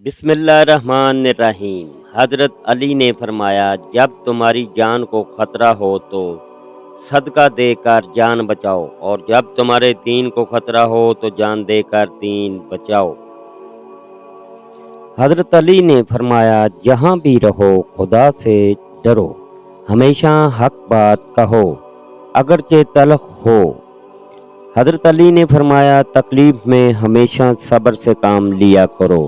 بسم اللہ الرحمن الرحیم۔ حضرت علی نے فرمایا، جب تمہاری جان کو خطرہ ہو تو صدقہ دے کر جان بچاؤ، اور جب تمہارے دین کو خطرہ ہو تو جان دے کر دین بچاؤ۔ حضرت علی نے فرمایا، جہاں بھی رہو خدا سے ڈرو، ہمیشہ حق بات کہو اگرچہ تلخ ہو۔ حضرت علی نے فرمایا، تکلیف میں ہمیشہ صبر سے کام لیا کرو،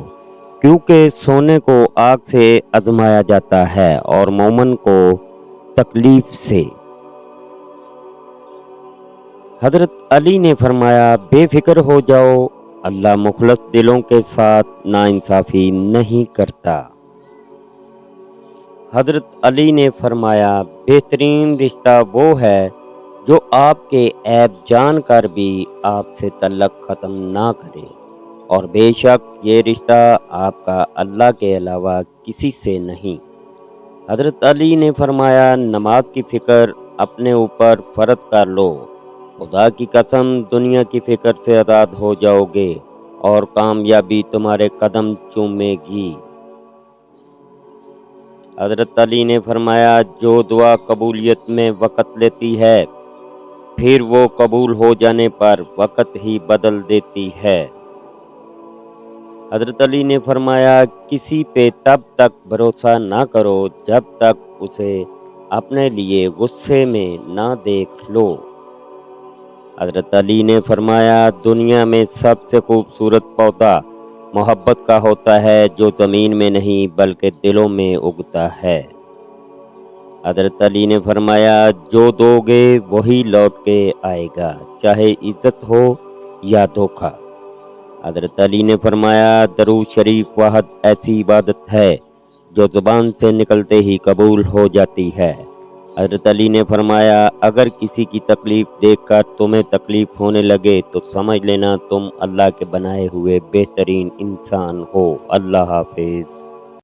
کیونکہ سونے کو آگ سے آزمایا جاتا ہے اور مومن کو تکلیف سے۔ حضرت علی نے فرمایا، بے فکر ہو جاؤ، اللہ مخلص دلوں کے ساتھ ناانصافی نہیں کرتا۔ حضرت علی نے فرمایا، بہترین رشتہ وہ ہے جو آپ کے عیب جان کر بھی آپ سے تعلق ختم نہ کرے، اور بے شک یہ رشتہ آپ کا اللہ کے علاوہ کسی سے نہیں۔ حضرت علی نے فرمایا، نماز کی فکر اپنے اوپر فرض کر لو، خدا کی قسم دنیا کی فکر سے آزاد ہو جاؤ گے اور کامیابی تمہارے قدم چومے گی۔ حضرت علی نے فرمایا، جو دعا قبولیت میں وقت لیتی ہے پھر وہ قبول ہو جانے پر وقت ہی بدل دیتی ہے۔ حضرت علی نے فرمایا، کسی پہ تب تک بھروسہ نہ کرو جب تک اسے اپنے لیے غصے میں نہ دیکھ لو۔ حضرت علی نے فرمایا، دنیا میں سب سے خوبصورت پودا محبت کا ہوتا ہے، جو زمین میں نہیں بلکہ دلوں میں اگتا ہے۔ حضرت علی نے فرمایا، جو دو گے وہی لوٹ کے آئے گا، چاہے عزت ہو یا دھوکہ۔ حضرت علی نے فرمایا، درود شریف واحد ایسی عبادت ہے جو زبان سے نکلتے ہی قبول ہو جاتی ہے۔ حضرت علی نے فرمایا، اگر کسی کی تکلیف دیکھ کر تمہیں تکلیف ہونے لگے تو سمجھ لینا تم اللہ کے بنائے ہوئے بہترین انسان ہو۔ اللہ حافظ۔